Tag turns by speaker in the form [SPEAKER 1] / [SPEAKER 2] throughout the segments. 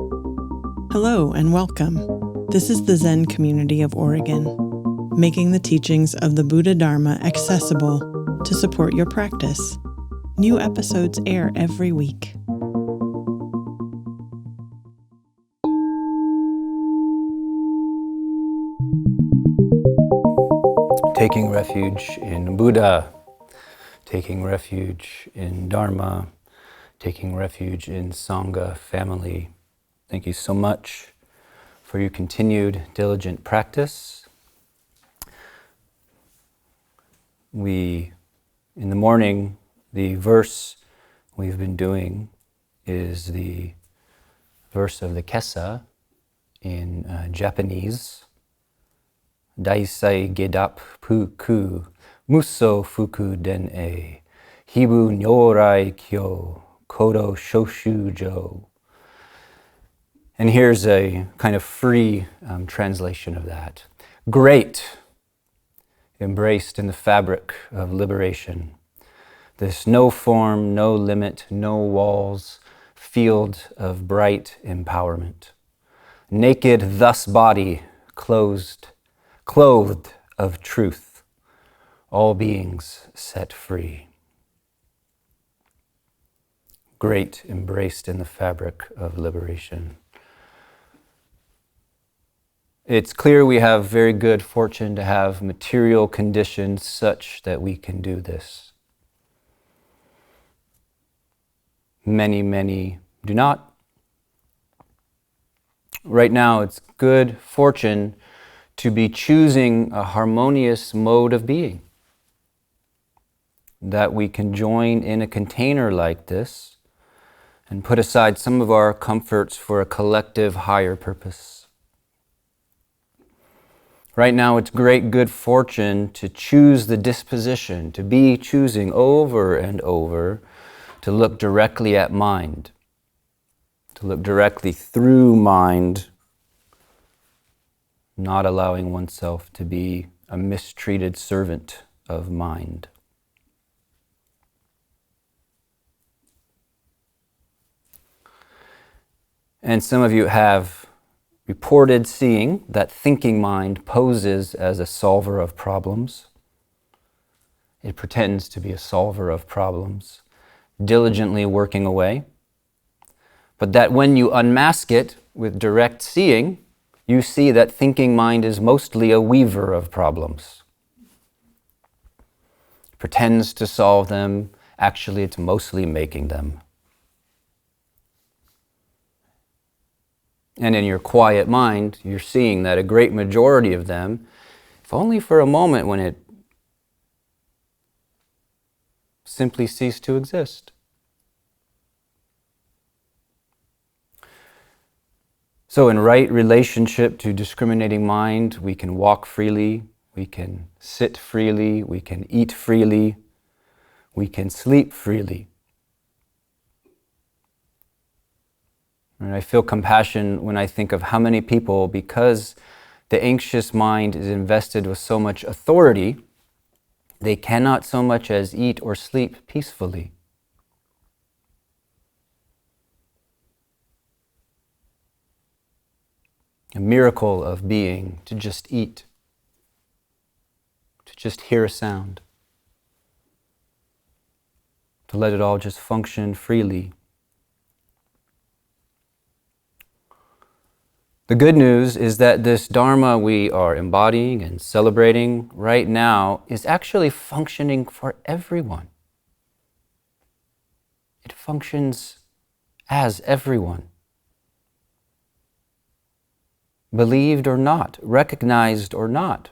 [SPEAKER 1] Hello and welcome. This is the Zen community of Oregon, making the teachings of the Buddha Dharma accessible to support your practice. New episodes air every week.
[SPEAKER 2] Taking refuge in Buddha, taking refuge in Dharma, taking refuge in Sangha, family. Thank you so much for your continued diligent practice. In the morning, the verse we've been doing is the verse of the Kesa in Japanese. Daisai gedap puku, muso fuku den-e, hibu nyorai kyo, kodo shoshujo. And here's a kind of free translation of that. Great, embraced in the fabric of liberation. This no form, no limit, no walls, field of bright empowerment. Naked thus body, clothed of truth, all beings set free. Great, embraced in the fabric of liberation. It's clear we have very good fortune to have material conditions such that we can do this. Many, many do not. Right now, it's good fortune to be choosing a harmonious mode of being. That we can join in a container like this and put aside some of our comforts for a collective higher purpose. Right now, it's great good fortune to choose the disposition, to be choosing over and over, to look directly at mind, to look directly through mind, not allowing oneself to be a mistreated servant of mind. And some of you have reported seeing that thinking mind poses as a solver of problems. It pretends to be a solver of problems, diligently working away. But that when you unmask it with direct seeing, you see that thinking mind is mostly a weaver of problems. It pretends to solve them, actually it's mostly making them. And in your quiet mind, you're seeing that a great majority of them, if only for a moment when it simply ceased to exist. So in right relationship to discriminating mind, we can walk freely, we can sit freely, we can eat freely, we can sleep freely. And I feel compassion when I think of how many people, because the anxious mind is invested with so much authority, they cannot so much as eat or sleep peacefully. A miracle of being to just eat, to just hear a sound, to let it all just function freely. The good news is that this Dharma we are embodying and celebrating right now is actually functioning for everyone. It functions as everyone. Believed or not, recognized or not,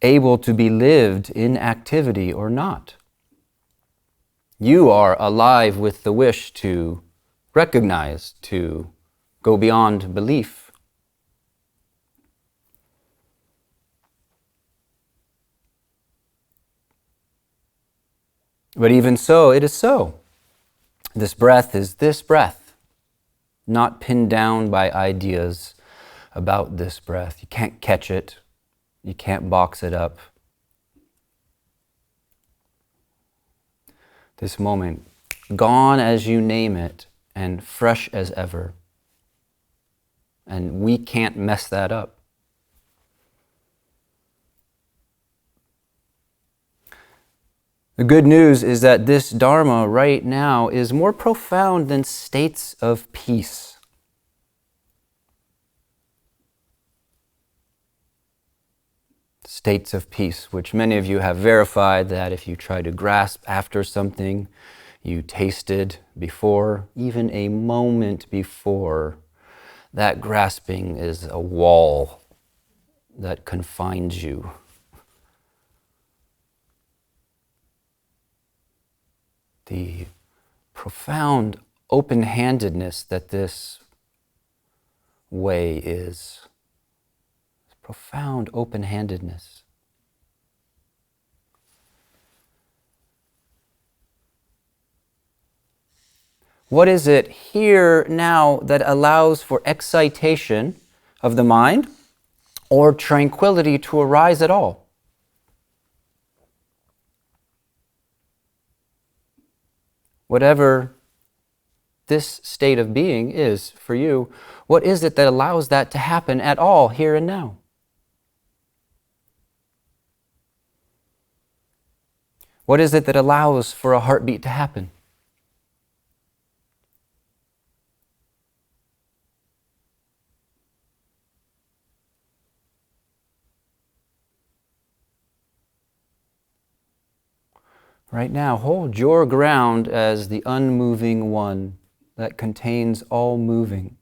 [SPEAKER 2] able to be lived in activity or not. You are alive with the wish to recognize, to go beyond belief. But even so, it is so. This breath is this breath, not pinned down by ideas about this breath. You can't catch it. You can't box it up. This moment, gone as you name it, and fresh as ever. and we can't mess that up. The good news is that this Dharma right now is more profound than states of peace. States of peace, which many of you have verified that if you try to grasp after something you tasted before, even a moment before, that grasping is a wall that confines you. The profound open-handedness that this way is. Profound open-handedness. What is it here now that allows for excitation of the mind or tranquility to arise at all? Whatever this state of being is for you, what is it that allows that to happen at all here and now? What is it that allows for a heartbeat to happen? Right now, hold your ground as the unmoving one that contains all moving.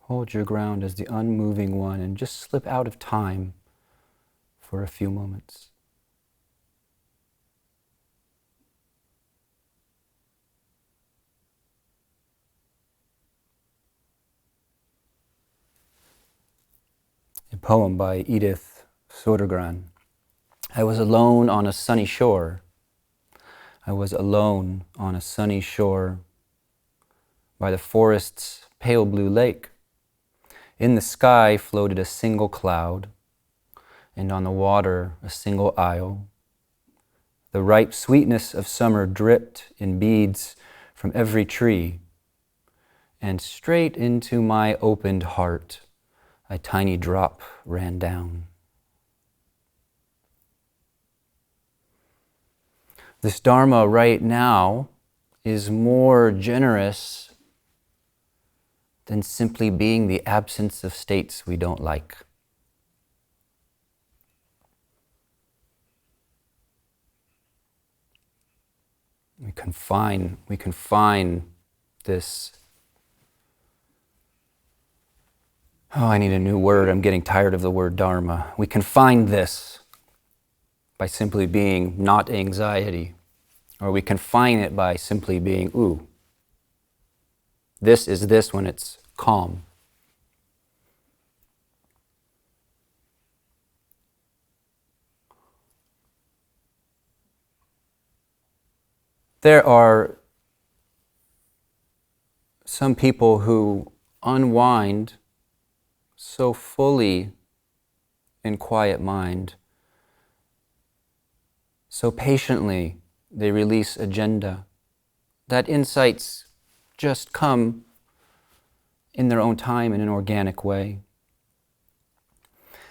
[SPEAKER 2] Hold your ground as the unmoving one and just slip out of time for a few moments. A poem by Edith Södergran. I was alone on a sunny shore. I was alone on a sunny shore by the forest's pale blue lake. In the sky floated a single cloud, and on the water a single isle. The ripe sweetness of summer dripped in beads from every tree, and straight into my opened heart a tiny drop ran down. This Dharma right now is more generous than simply being the absence of states we don't like. We confine this. Oh, I need a new word. I'm getting tired of the word Dharma. We confine this by simply being not anxiety, or we confine it by simply being, ooh, this is this when it's calm. There are some people who unwind so fully in quiet mind, so patiently they release agenda, that insights just come in their own time in an organic way.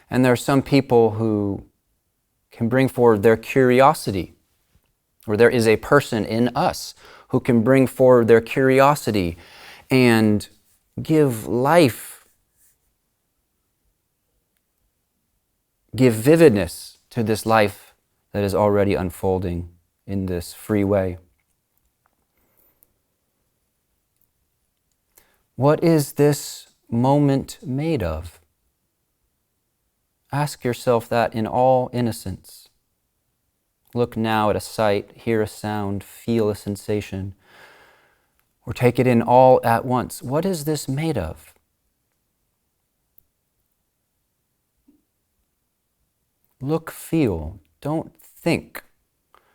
[SPEAKER 2] And there are some people who can bring forward their curiosity, or there is a person in us who can bring forward their curiosity and give life, give vividness to this life that is already unfolding in this free way. What is this moment made of? Ask yourself that in all innocence. Look now at a sight, hear a sound, feel a sensation, or take it in all at once. What is this made of? Look, feel, don't think.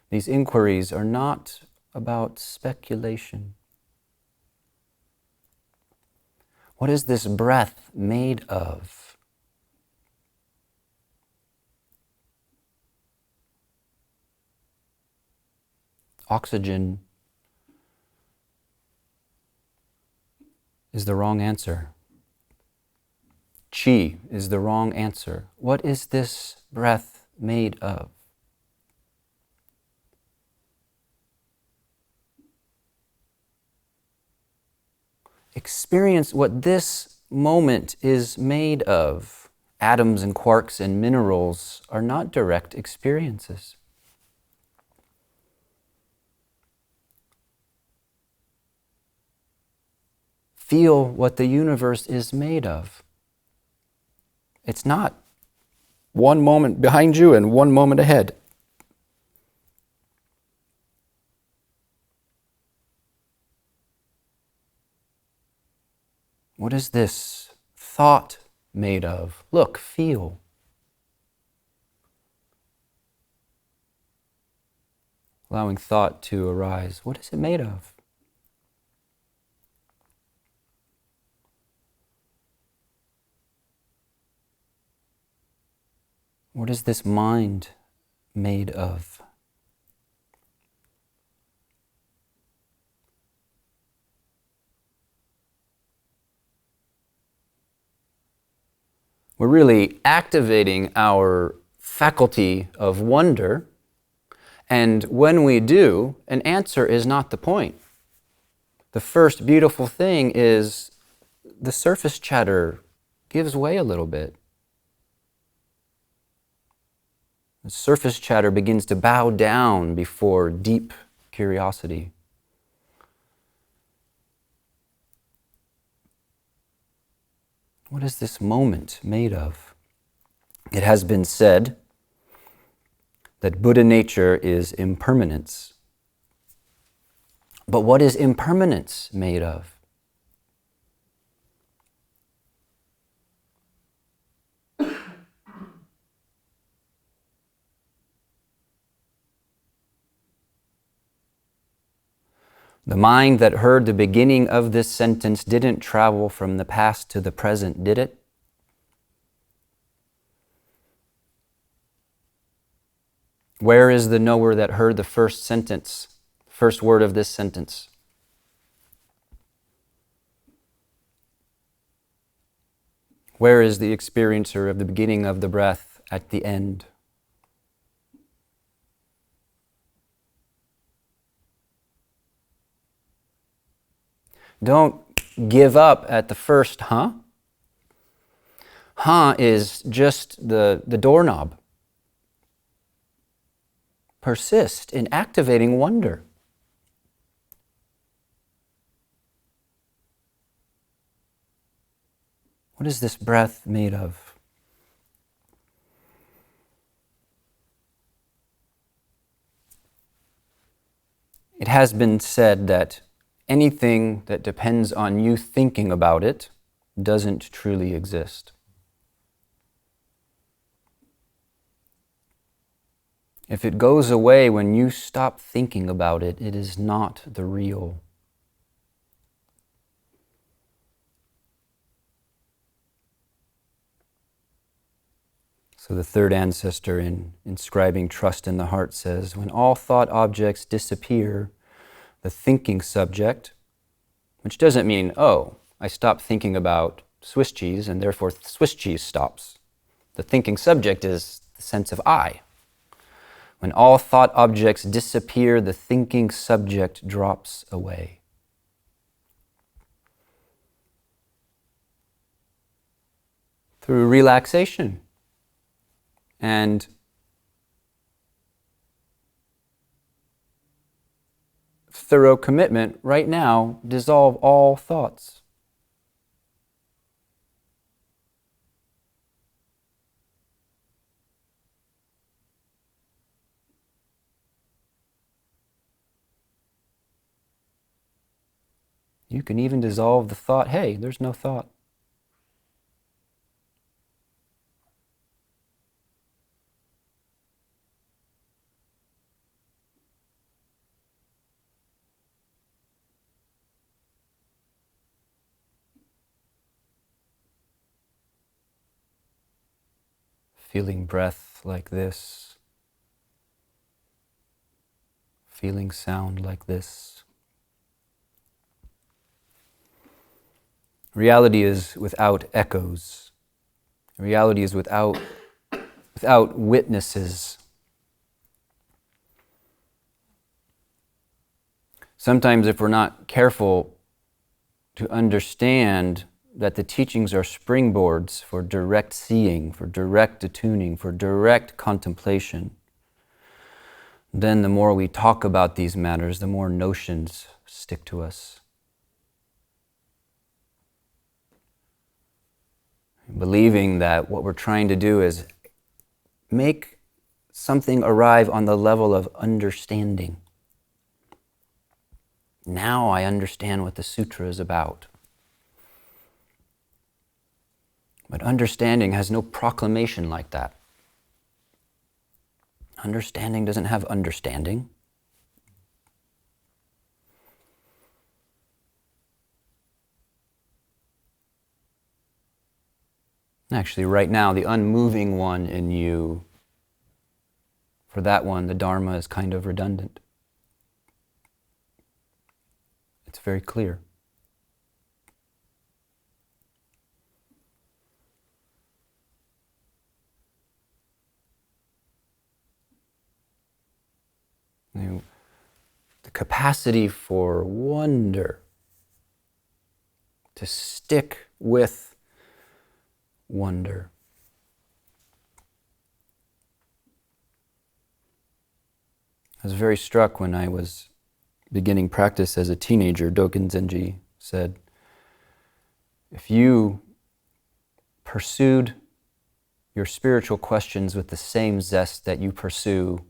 [SPEAKER 2] These inquiries are not about speculation. What is this breath made of? Oxygen is the wrong answer. Chi is the wrong answer. What is this breath made of? Experience what this moment is made of. Atoms and quarks and minerals are not direct experiences. Feel what the universe is made of. It's not one moment behind you and one moment ahead. What is this thought made of? Look, feel. Allowing thought to arise. What is it made of? What is this mind made of? We're really activating our faculty of wonder, and when we do, an answer is not the point. The first beautiful thing is the surface chatter gives way a little bit. The surface chatter begins to bow down before deep curiosity. What is this moment made of? It has been said that Buddha nature is impermanence. But what is impermanence made of? The mind that heard the beginning of this sentence didn't travel from the past to the present, did it? Where is the knower that heard the first sentence, first word of this sentence? Where is the experiencer of the beginning of the breath at the end? Don't give up at the first huh. Huh is just the doorknob. Persist in activating wonder. What is this breath made of? It has been said that anything that depends on you thinking about it doesn't truly exist. If it goes away when you stop thinking about it, it is not the real. So the third ancestor in inscribing trust in the heart says, when all thought objects disappear, the thinking subject, which doesn't mean, oh, I stop thinking about Swiss cheese and therefore Swiss cheese stops. The thinking subject is the sense of I. When all thought objects disappear, the thinking subject drops away. Through relaxation and thorough commitment, right now, dissolve all thoughts. You can even dissolve the thought, hey, there's no thought. Feeling breath like this. feeling sound like this. Reality is without echoes. Reality is without witnesses. Sometimes if we're not careful to understand that the teachings are springboards for direct seeing, for direct attuning, for direct contemplation, then the more we talk about these matters, the more notions stick to us. Believing that what we're trying to do is make something arrive on the level of understanding. Now I understand what the sutra is about. But understanding has no proclamation like that. Understanding doesn't have understanding. Actually, right now, the unmoving one in you, for that one, the Dharma is kind of redundant. It's very clear. The capacity for wonder, to stick with wonder. I was very struck when I was beginning practice as a teenager. Dogen Zenji said, if you pursued your spiritual questions with the same zest that you pursue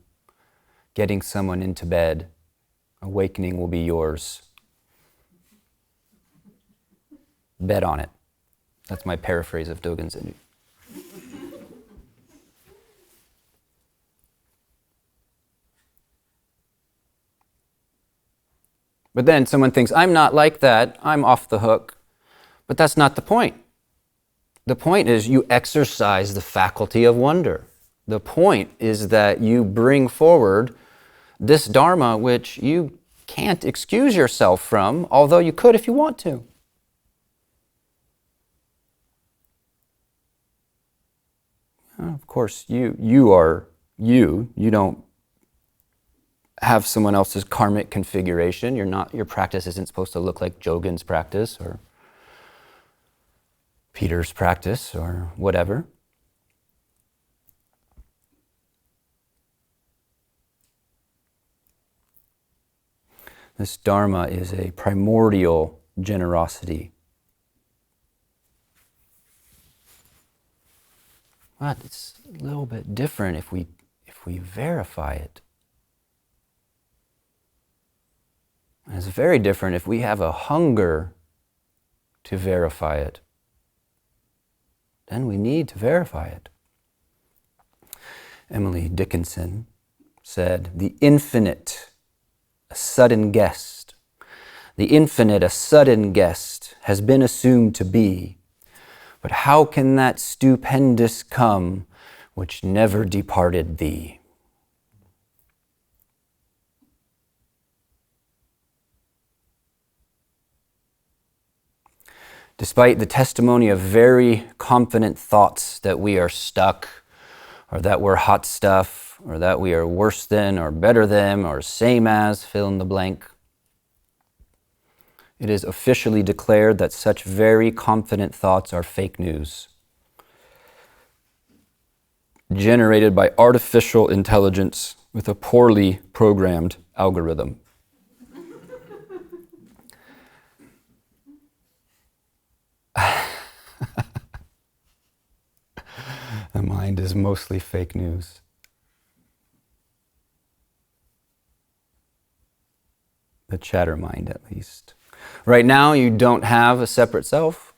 [SPEAKER 2] getting someone into bed, awakening will be yours. Bet on it. That's my paraphrase of Dogen Zenji. But then someone thinks, I'm not like that, I'm off the hook. But that's not the point. The point is you exercise the faculty of wonder. The point is that you bring forward this Dharma which you can't excuse yourself from, although you could if you want to. Of course, you are you. You don't have someone else's karmic configuration. Your practice isn't supposed to look like Jogen's practice or Peter's practice or whatever. This Dharma is a primordial generosity. But it's a little bit different if we verify it. And it's very different if we have a hunger to verify it. Then we need to verify it. Emily Dickinson said, the infinite, a sudden guest. The infinite, a sudden guest, has been assumed to be. But how can that stupendous come which never departed thee? Despite the testimony of very confident thoughts that we are stuck, or that we're hot stuff, or that we are worse than, or better than, or same as, fill in the blank, it is officially declared that such very confident thoughts are fake news, generated by artificial intelligence with a poorly programmed algorithm. The mind is mostly fake news. The chatter mind, at least. Right now, you don't have a separate self.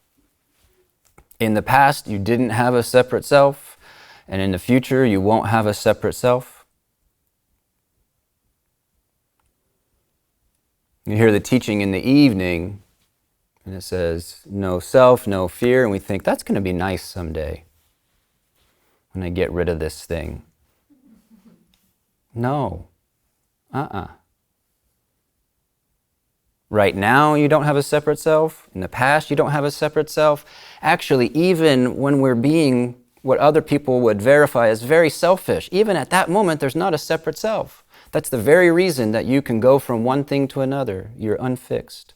[SPEAKER 2] In the past, you didn't have a separate self. And in the future, you won't have a separate self. You hear the teaching in the evening, and it says, no self, no fear. And we think, that's going to be nice someday when I get rid of this thing. No. Right now, you don't have a separate self. In the past, you don't have a separate self. Actually, even when we're being what other people would verify as very selfish, even at that moment, there's not a separate self. That's the very reason that you can go from one thing to another. You're unfixed.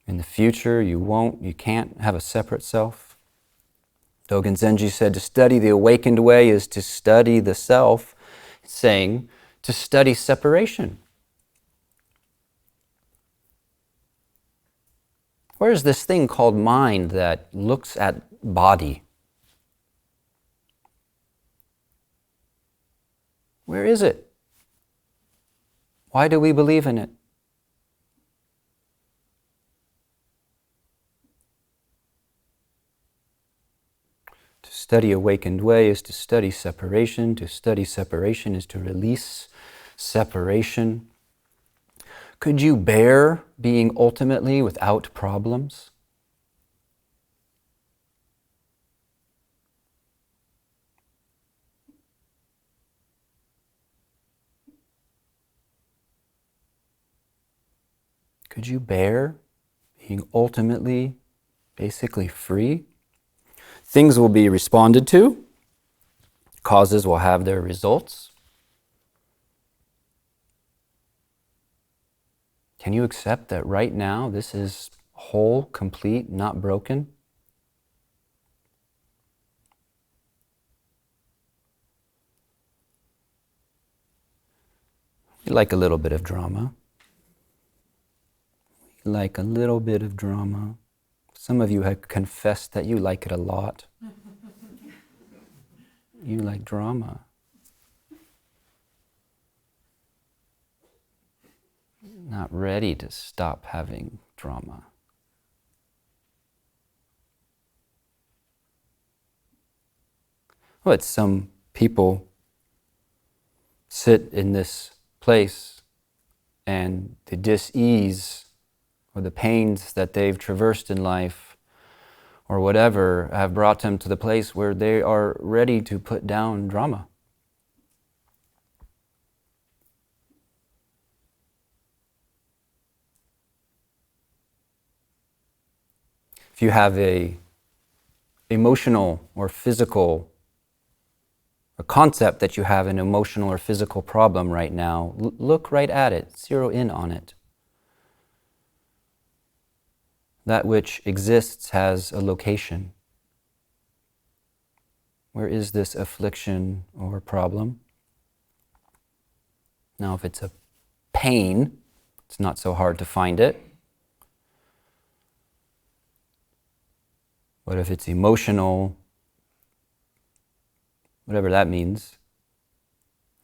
[SPEAKER 2] In the future, you can't have a separate self. Dogen Zenji said to study the awakened way is to study the self, saying to study separation. Where is this thing called mind that looks at body? Where is it? Why do we believe in it? To study awakened way is to study separation. To study separation is to release separation. Could you bear being ultimately without problems? Could you bear being ultimately, basically free? Things will be responded to. Causes will have their results. Can you accept that right now this is whole, complete, not broken? We like a little bit of drama. We like a little bit of drama. Some of you have confessed that you like it a lot. You like drama. Not ready to stop having drama. But some people sit in this place and the dis-ease or the pains that they've traversed in life or whatever have brought them to the place where they are ready to put down drama. If you have a emotional or physical, a concept that you have an emotional or physical problem right now, look right at it, zero in on it. That which exists has a location. Where is this affliction or problem? Now, if it's a pain, it's not so hard to find it. But if it's emotional, whatever that means,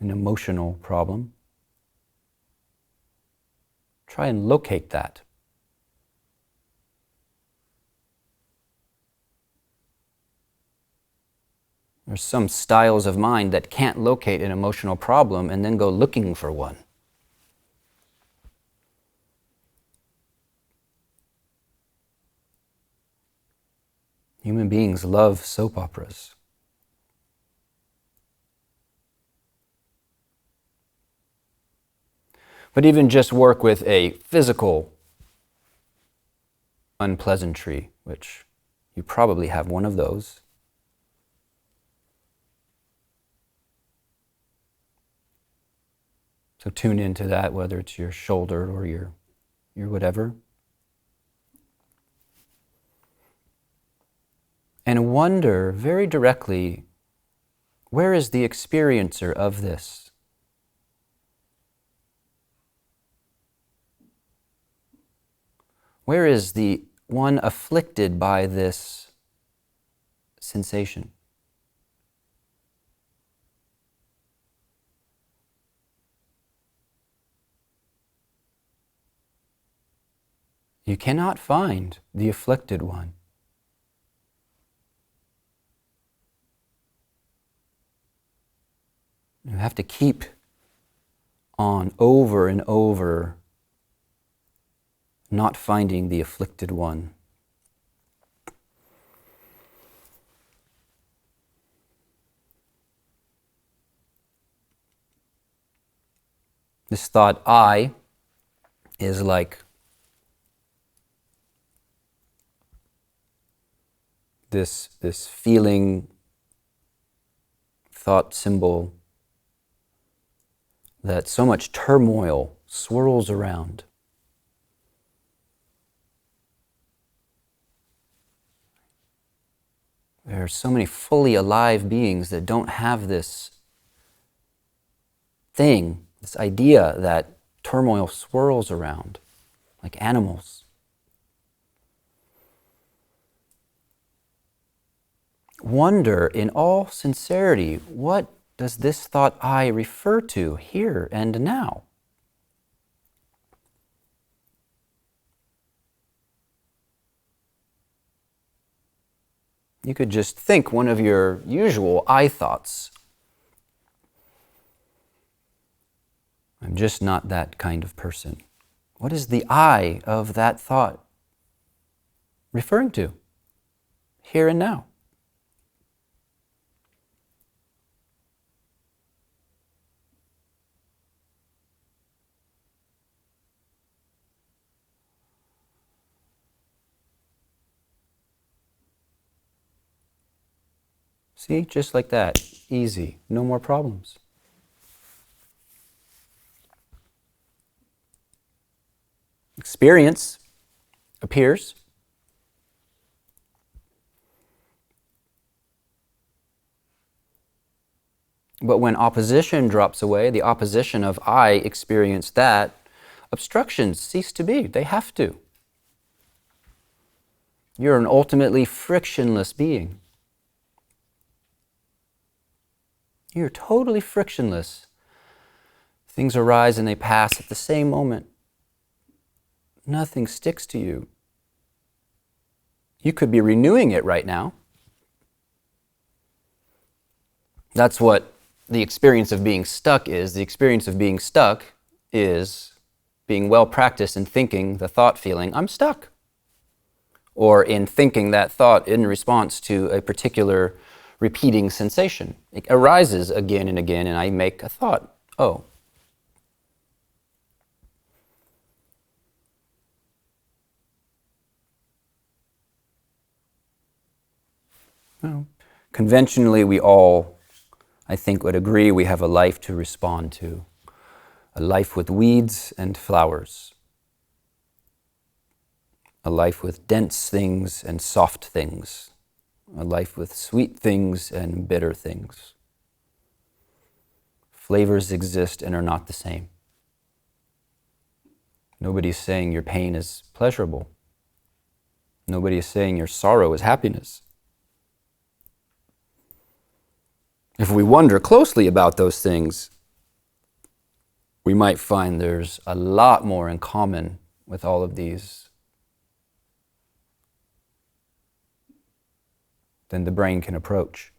[SPEAKER 2] an emotional problem, try and locate that. There's some styles of mind that can't locate an emotional problem and then go looking for one. Human beings love soap operas. But even just work with a physical unpleasantry, which you probably have one of those. So tune into that, whether it's your shoulder or your whatever. And wonder very directly, where is the experiencer of this? Where is the one afflicted by this sensation? You cannot find the afflicted one. You have to keep on over and over not finding the afflicted one. This thought I is like this feeling, thought symbol that so much turmoil swirls around. There are so many fully alive beings that don't have this thing, this idea that turmoil swirls around, like animals. Wonder, in all sincerity, what does this thought I refer to here and now? You could just think one of your usual I thoughts. I'm just not that kind of person. What is the I of that thought referring to here and now? See, just like that, easy, no more problems. Experience appears. But when opposition drops away, the opposition of I experience that, obstructions cease to be. They have to. You're an ultimately frictionless being. You're totally frictionless. Things arise and they pass at the same moment. Nothing sticks to you. You could be renewing it right now. That's what the experience of being stuck is. The experience of being stuck is being well practiced in thinking the thought feeling, I'm stuck. Or in thinking that thought in response to a particular repeating sensation. It arises again and again, and I make a thought, oh. Well, conventionally, we all, I think, would agree we have a life to respond to. A life with weeds and flowers. A life with dense things and soft things. A life with sweet things and bitter things. Flavors exist and are not the same. Nobody's saying your pain is pleasurable. Nobody is saying your sorrow is happiness. If we wonder closely about those things, we might find there's a lot more in common with all of these than the brain can approach.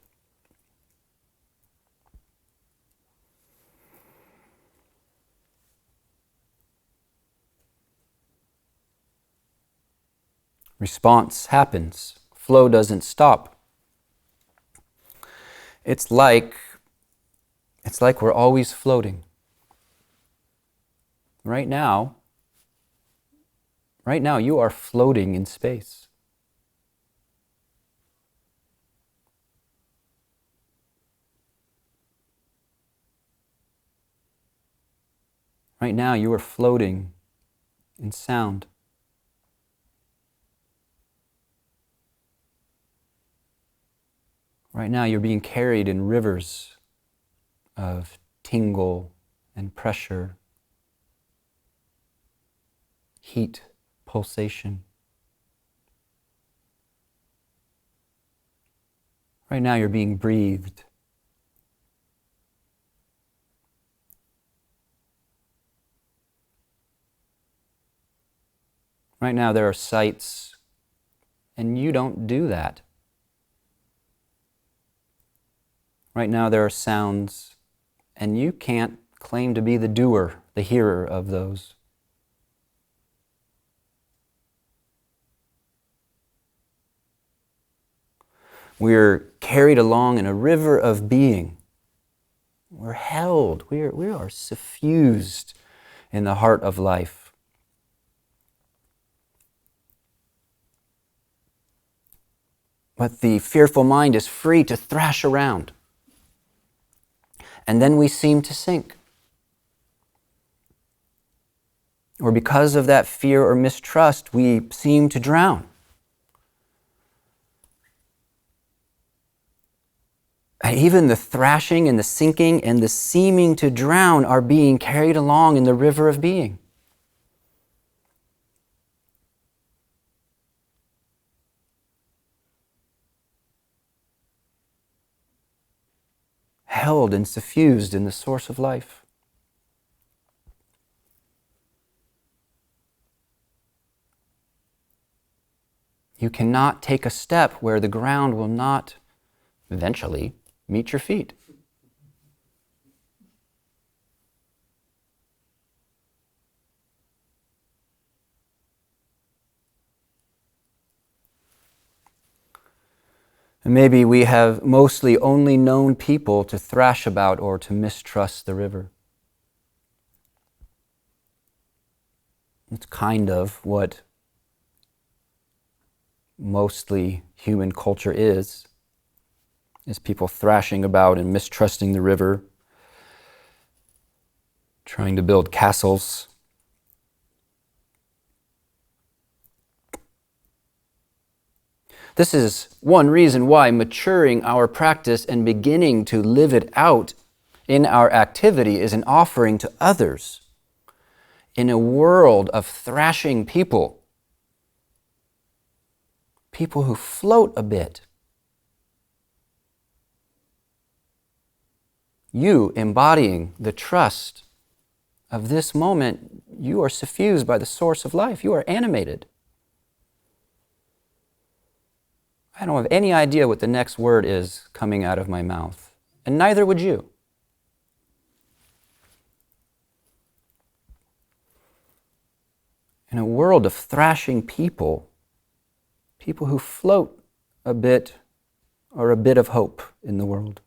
[SPEAKER 2] Response happens. Flow doesn't stop. It's like we're always floating. Right now, you are floating in space. Right now, you are floating in sound. Right now, you're being carried in rivers of tingle and pressure, heat, pulsation. Right now, you're being breathed. Right now, there are sights, and you don't do that. Right now, there are sounds, and you can't claim to be the doer, the hearer of those. We're carried along in a river of being. We're held. We are suffused in the heart of life. But the fearful mind is free to thrash around. And then we seem to sink. Or because of that fear or mistrust, we seem to drown. And even the thrashing and the sinking and the seeming to drown are being carried along in the river of being. Held and suffused in the source of life. You cannot take a step where the ground will not eventually meet your feet. And maybe we have mostly only known people to thrash about or to mistrust the river. It's kind of what mostly human culture is people thrashing about and mistrusting the river, trying to build castles. This is one reason why maturing our practice and beginning to live it out in our activity is an offering to others. In a world of thrashing people, people who float a bit, you embodying the trust of this moment, you are suffused by the source of life. You are animated. I don't have any idea what the next word is coming out of my mouth, and neither would you. In a world of thrashing people, people who float a bit are a bit of hope in the world.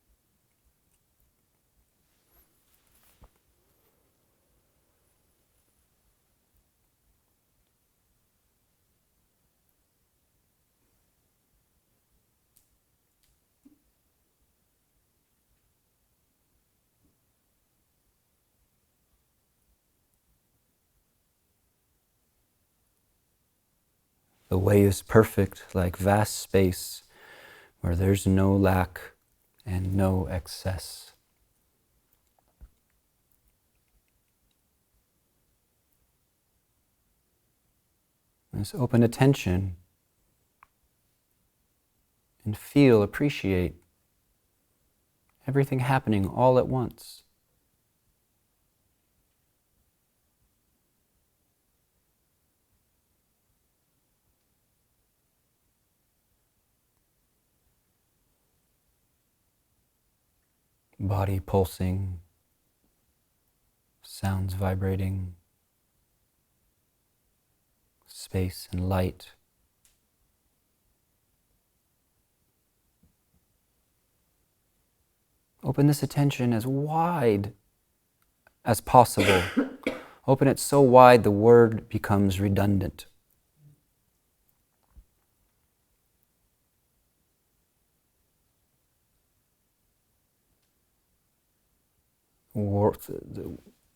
[SPEAKER 2] The way is perfect, like vast space, where there's no lack and no excess. This open attention and feel, appreciate everything happening all at once. Body pulsing, sounds vibrating, space and light. Open this attention as wide as possible. Open it so wide the word becomes redundant.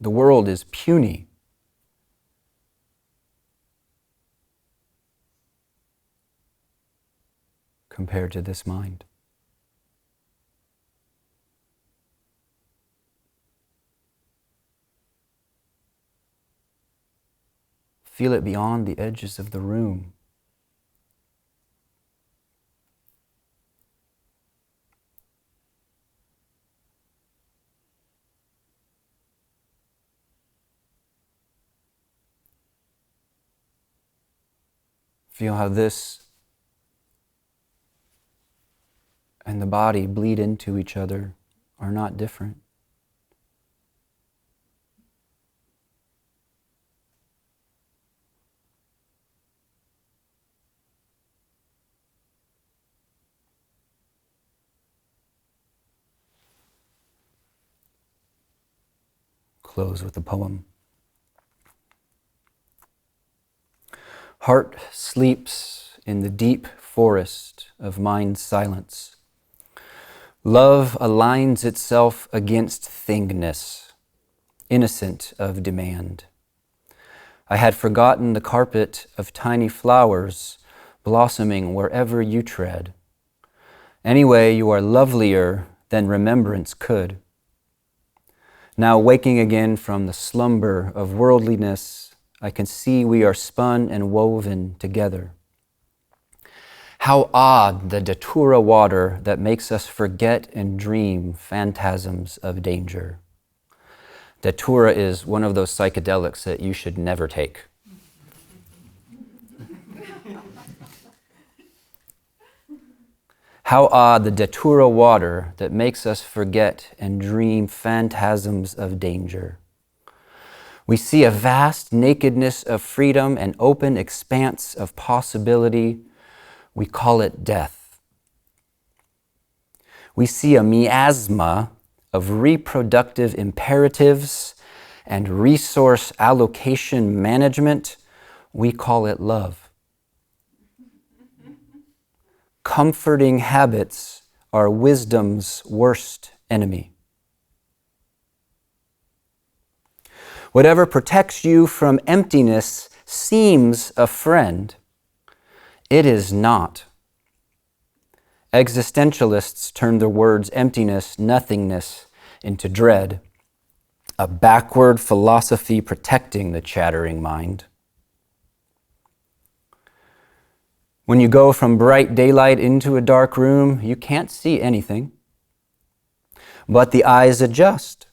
[SPEAKER 2] The world is puny. Compared to this mind. Feel it beyond the edges of the room. Feel how this and the body bleed into each other, are not different. Close with a poem. Heart sleeps in the deep forest of mind silence. Love aligns itself against thingness, innocent of demand. I had forgotten the carpet of tiny flowers blossoming wherever you tread. Anyway, you are lovelier than remembrance could. Now waking again from the slumber of worldliness, I can see we are spun and woven together. How odd the datura water that makes us forget and dream phantasms of danger. Datura is one of those psychedelics that you should never take. How odd the datura water that makes us forget and dream phantasms of danger. We see a vast nakedness of freedom and open expanse of possibility. We call it death. We see a miasma of reproductive imperatives and resource allocation management. We call it love. Comforting habits are wisdom's worst enemy. Whatever protects you from emptiness seems a friend. It is not. Existentialists turn the words emptiness, nothingness into dread, a backward philosophy protecting the chattering mind. When you go from bright daylight into a dark room, you can't see anything. But the eyes adjust,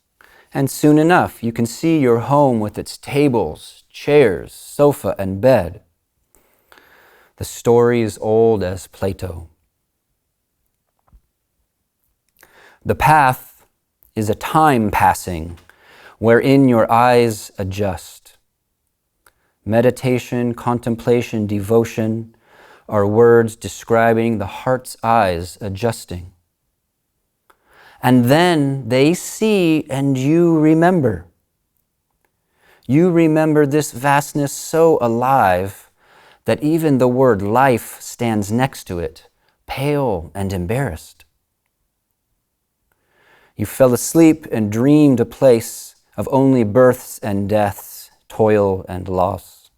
[SPEAKER 2] and soon enough you can see your home with its tables, chairs, sofa, and bed. The story is old as Plato. The path is a time passing wherein your eyes adjust. Meditation, contemplation, devotion are words describing the heart's eyes adjusting. And then they see and you remember. You remember this vastness so alive that even the word life stands next to it, pale and embarrassed. You fell asleep and dreamed a place of only births and deaths, toil and loss.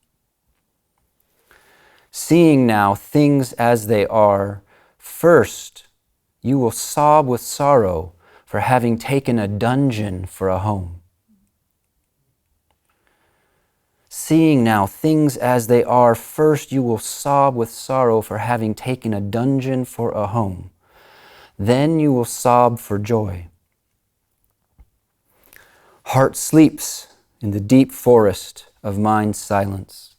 [SPEAKER 2] Seeing now things as they are, first you will sob with sorrow for having taken a dungeon for a home. Seeing now things as they are, first you will sob with sorrow for having taken a dungeon for a home. Then you will sob for joy. Heart sleeps in the deep forest of mind silence.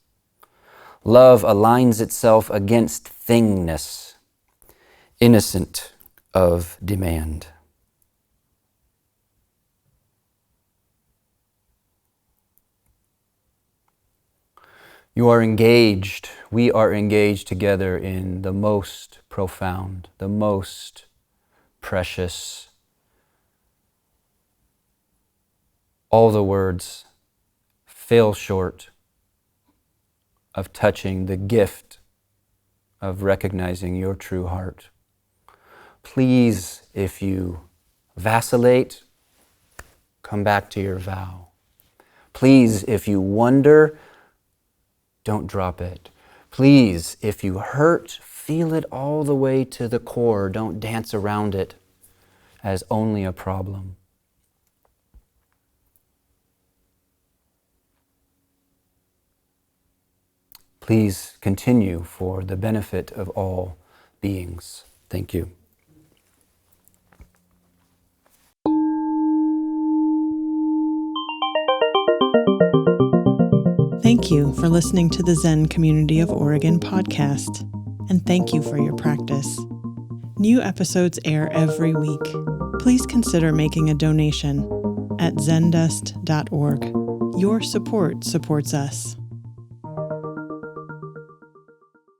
[SPEAKER 2] Love aligns itself against thingness, innocent of demand. You are engaged, we are engaged together in the most profound, the most precious. All the words fail short of touching the gift of recognizing your true heart. Please, if you vacillate, come back to your vow. Please, if you wonder, don't drop it. Please, if you hurt, feel it all the way to the core. Don't dance around it as only a problem. Please continue for the benefit of all beings. Thank you.
[SPEAKER 1] Thank you for listening to the Zen Community of Oregon podcast, and thank you for your practice. New episodes air every week. Please consider making a donation at zendust.org. Your support supports us.